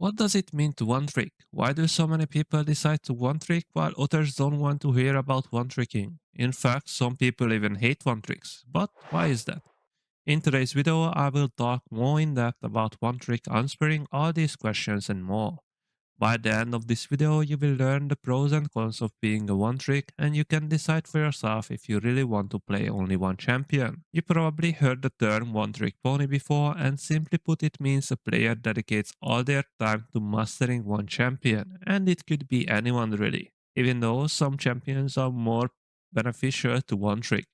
What does it mean to one trick? Why do so many people decide to one trick while others don't want to hear about one tricking? In fact, some people even hate one tricks. But why is that? In today's video, I will talk more in depth about one trick, answering all these questions and more. By the end of this video, you will learn the pros and cons of being a one trick, and you can decide for yourself if you really want to play only one champion. You probably heard the term one trick pony before, and simply put, it means a player dedicates all their time to mastering one champion, and it could be anyone really, even though some champions are more beneficial to one trick,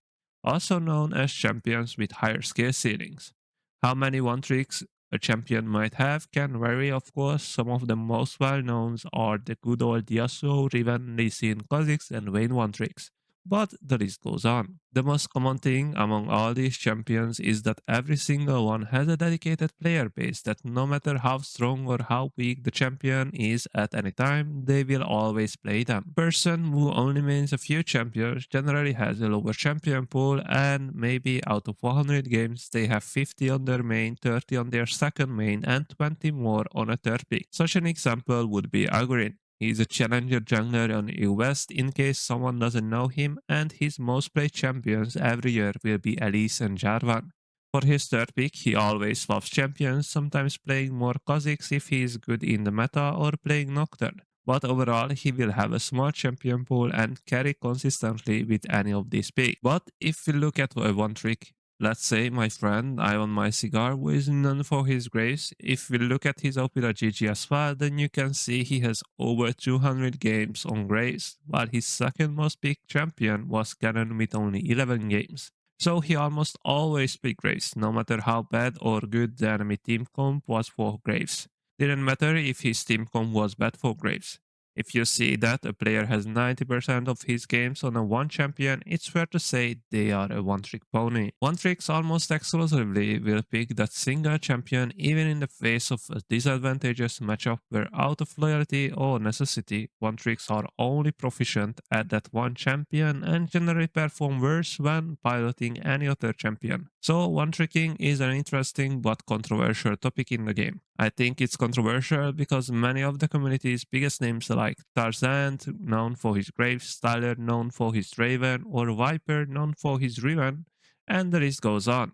also known as champions with higher skill ceilings. How many one tricks a champion might have can vary, of course. Some of the most well known are the good old Yasuo, Riven, Lee Sin, Kha'Zix, and Vayne one tricks. But the list goes on. The most common thing among all these champions is that every single one has a dedicated player base that no matter how strong or how weak the champion is at any time, they will always play them. Person who only mains a few champions generally has a lower champion pool, and maybe out of 100 games they have 50 on their main, 30 on their second main, and 20 more on a third pick. Such an example would be Agrin. He's a challenger jungler on EU West in case someone doesn't know him, and his most played champions every year will be Elise and Jarvan. For his third pick, he always swaps champions, sometimes playing more Kha'Zix if he is good in the meta or playing Nocturne. But overall, he will have a small champion pool and carry consistently with any of these picks. But if we look at one trick, let's say my friend Ivan My Cigar, who is known for his graves, if we look at his OP.GG as well, then you can see he has over 200 games on graves, while his second most picked champion was Ganon with only 11 games. So he almost always picked graves, no matter how bad or good the enemy team comp was for graves. Didn't matter if his team comp was bad for graves. If you see that a player has 90% of his games on a one champion, it's fair to say they are a one trick pony. One tricks almost exclusively will pick that single champion even in the face of a disadvantageous matchup where out of loyalty or necessity, one tricks are only proficient at that one champion and generally perform worse when piloting any other champion. So one tricking is an interesting but controversial topic in the game. I think it's controversial because many of the community's biggest names like Tarzan, known for his Graves, Tyler, known for his Draven, or Viper, known for his Riven, and the list goes on.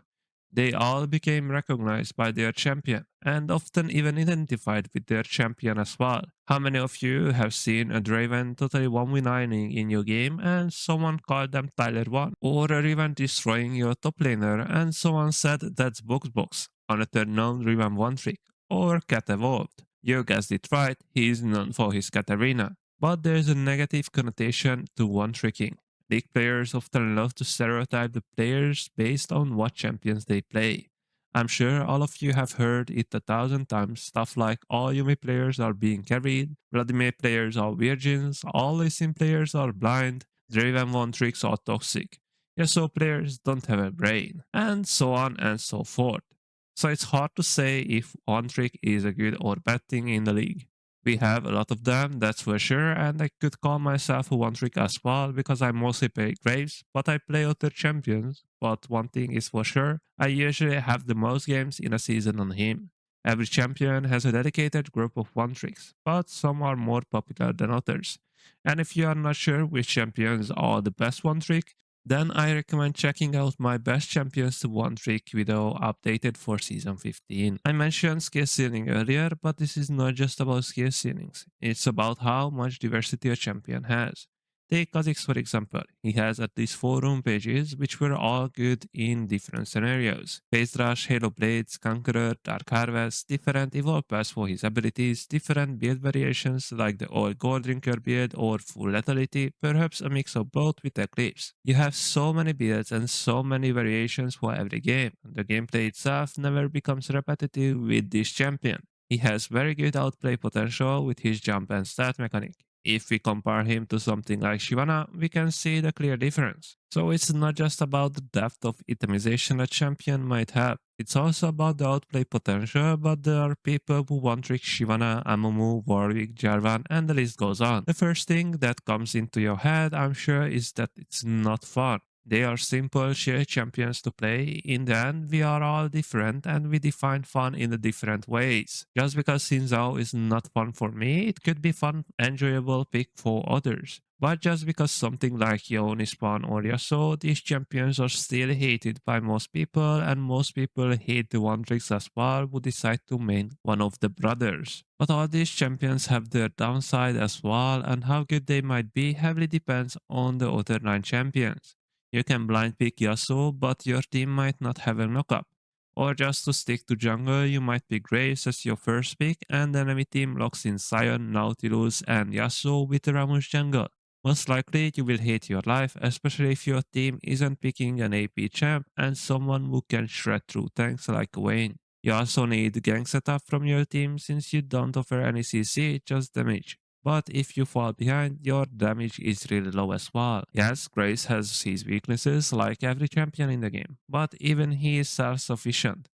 They all became recognized by their champion, and often even identified with their champion as well. How many of you have seen a Draven totally 1v9ing in your game and someone called them Tyler 1? Or a Riven destroying your top laner and someone said that's Box, another known Riven 1 trick? Or Cat Evolved? You guessed it right, he is known for his Katarina. But there's a negative connotation to one tricking. League players often love to stereotype the players based on what champions they play. I'm sure all of you have heard it 1,000 times, stuff like all Yumi players are being carried, Vladimir players are virgins, all Lee Sin players are blind, Draven one tricks are toxic, Yasuo players don't have a brain, and so on and so forth. So it's hard to say if one trick is a good or bad thing in the league. We have a lot of them, that's for sure, and I could call myself a one trick as well because I mostly play Graves, but I play other champions. But one thing is for sure, I usually have the most games in a season on him. Every champion has a dedicated group of one tricks, but some are more popular than others. And if you are not sure which champions are the best one trick, then I recommend checking out my best champions to one trick video updated for season 15. I mentioned skill ceiling earlier, but this is not just about skill ceilings. It's about how much diversity a champion has. Take Kha'Zix for example. He has at least 4 room pages which were all good in different scenarios. Phase Rush, Halo Blades, Conqueror, Dark Harvest, different evolve paths for his abilities, different build variations like the old Gold Drinker build or full lethality, perhaps a mix of both with Eclipse. You have so many builds and so many variations for every game. The gameplay itself never becomes repetitive with this champion. He has very good outplay potential with his jump and stat mechanic. If we compare him to something like Shyvana, we can see the clear difference. So it's not just about the depth of itemization a champion might have, it's also about the outplay potential, but there are people who one trick Shyvana, Amumu, Warwick, Jarvan, and the list goes on. The first thing that comes into your head, I'm sure, is that it's not fun. They are simple, shared champions to play. In the end, we are all different and we define fun in the different ways. Just because Sinzao is not fun for me, it could be fun, enjoyable pick for others. But just because something like Yon is fun or Yasuo, these champions are still hated by most people, and most people hate the one tricks as well who decide to main one of the brothers. But all these champions have their downside as well, and how good they might be heavily depends on the other 9 champions. You can blind pick Yasuo, but your team might not have a knockup. Or just to stick to jungle, you might pick Graves as your first pick, and the enemy team locks in Sion, Nautilus, and Yasuo with Ramush jungle. Most likely, you will hate your life, especially if your team isn't picking an AP champ and someone who can shred through tanks like Wayne. You also need gank setup from your team since you don't offer any CC, just damage. But if you fall behind, your damage is really low as well. Yes, Grace has his weaknesses like every champion in the game, but even he is self-sufficient.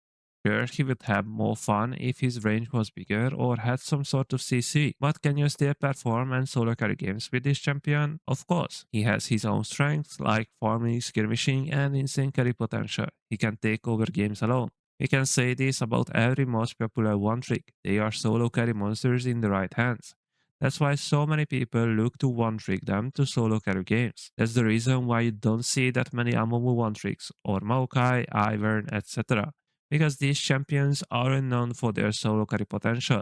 Sure, he would have more fun if his range was bigger or had some sort of CC, but can you still perform and solo carry games with this champion? Of course, he has his own strengths like farming, skirmishing, and insane carry potential. He can take over games alone. We can say this about every most popular one trick. They are solo carry monsters in the right hands. That's why so many people look to one trick them to solo carry games. That's the reason why you don't see that many Amumu one tricks or Maokai, Ivern, etc. Because these champions aren't known for their solo carry potential.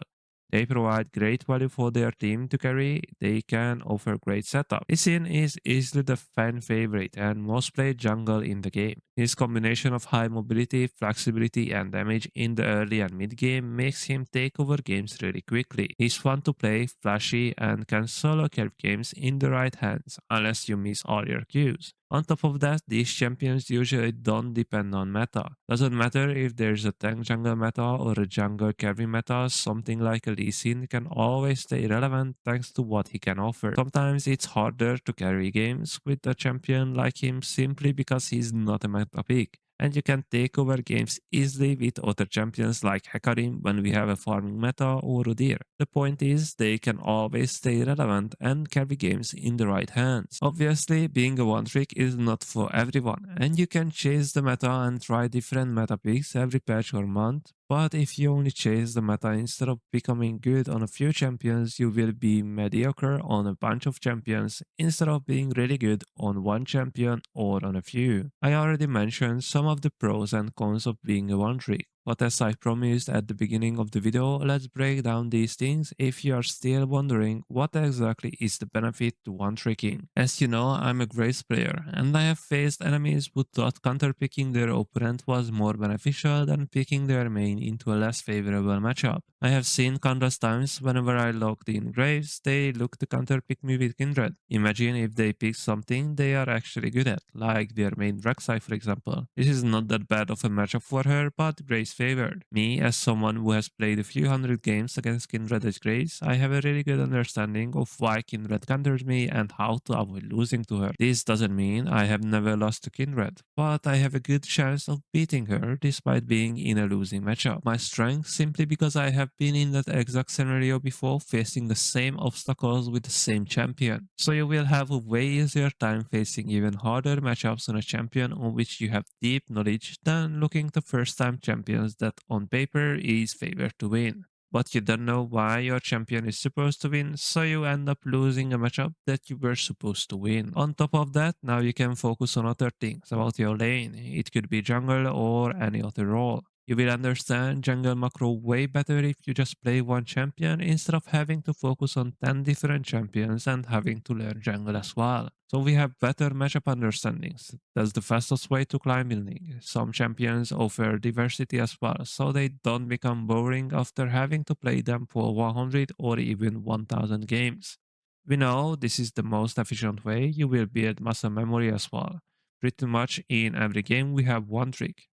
They provide great value for their team to carry, they can offer great setup. Isin is easily the fan favorite and most played jungle in the game. His combination of high mobility, flexibility, and damage in the early and mid game makes him take over games really quickly. He's fun to play, flashy, and can solo carry games in the right hands, unless you miss all your cues. On top of that, these champions usually don't depend on meta. Doesn't matter if there's a tank jungle meta or a jungle carry meta, something like a Lee Sin can always stay relevant thanks to what he can offer. Sometimes it's harder to carry games with a champion like him simply because he's not a meta pick. And you can take over games easily with other champions like Hecarim when we have a farming meta or Udyr. The point is, they can always stay relevant and carry games in the right hands. Obviously, being a one trick is not for everyone, and you can chase the meta and try different meta picks every patch or month, but if you only chase the meta instead of becoming good on a few champions, you will be mediocre on a bunch of champions instead of being really good on one champion or on a few. I already mentioned some of the pros and cons of being a one trick. But as I promised at the beginning of the video, let's break down these things if you are still wondering what exactly is the benefit to one-tricking. As you know, I'm a Grace player, and I have faced enemies who thought counter-picking their opponent was more beneficial than picking their main into a less favorable matchup. I have seen countless times whenever I logged in Graves, they look to counter-pick me with Kindred. Imagine if they pick something they are actually good at, like their main Rek'Sai for example. This is not that bad of a matchup for her, but Grace favored. Me, as someone who has played a few hundred games against Kindred as Grace, I have a really good understanding of why Kindred counters me and how to avoid losing to her. This doesn't mean I have never lost to Kindred, but I have a good chance of beating her despite being in a losing matchup. My strength simply because I have been in that exact scenario before facing the same obstacles with the same champion. So you will have a way easier time facing even harder matchups on a champion on which you have deep knowledge than looking to first time champions that on paper is favored to win. But you don't know why your champion is supposed to win, so you end up losing a matchup that you were supposed to win. On top of that, now you can focus on other things about your lane. It could be jungle or any other role. You will understand jungle macro way better if you just play one champion instead of having to focus on 10 different champions and having to learn jungle as well. So we have better matchup understandings. That's the fastest way to climb in league. Some champions offer diversity as well, so they don't become boring after having to play them for 100 or even 1000 games. We know this is the most efficient way you will build muscle memory as well. Pretty much in every game we have one trick.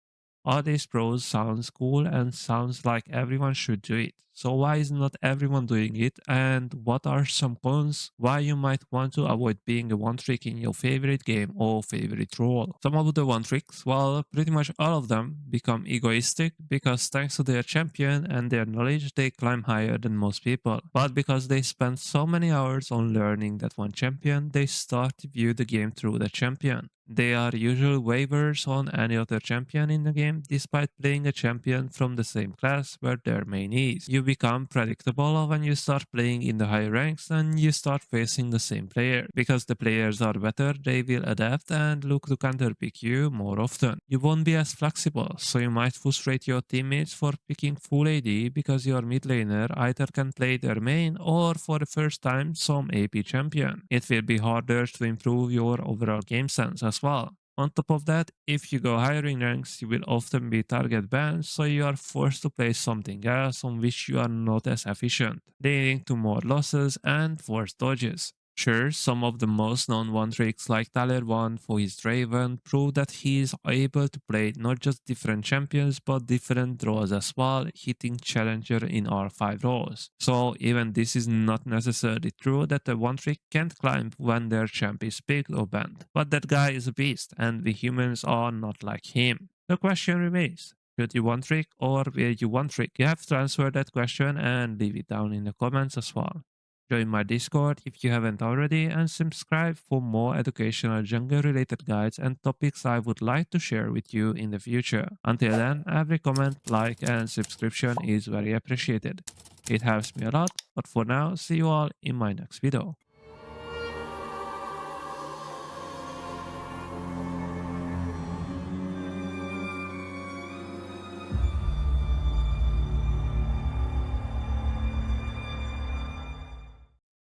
All these pros sounds cool and sounds like everyone should do it. So why is not everyone doing it, and what are some cons why you might want to avoid being a one trick in your favorite game or favorite role? Some of the one tricks, well, pretty much all of them become egoistic because thanks to their champion and their knowledge they climb higher than most people. But because they spend so many hours on learning that one champion, they start to view the game through the champion. They are usually waivers on any other champion in the game, despite playing a champion from the same class where their main is. You become predictable when you start playing in the higher ranks and you start facing the same player. Because the players are better, they will adapt and look to counterpick you more often. You won't be as flexible, so you might frustrate your teammates for picking full AD because your mid laner either can play their main or for the first time some AP champion. It will be harder to improve your overall game sense as well. On top of that, if you go higher in ranks, you will often be target banned, so you are forced to play something else on which you are not as efficient, leading to more losses and worse dodges. Sure, some of the most known one tricks like Tyler 1 for his Draven prove that he is able to play not just different champions but different roles as well, hitting Challenger in R5 roles. So even this is not necessarily true that the one trick can't climb when their champ is picked or banned. But that guy is a beast and we humans are not like him. The question remains. Should you one trick or will you one trick? You have to answer that question and leave it down in the comments as well. Join my Discord if you haven't already and subscribe for more educational jungle related guides and topics I would like to share with you in the future. Until then, every comment, like and subscription is very appreciated. It helps me a lot, but for now, see you all in my next video.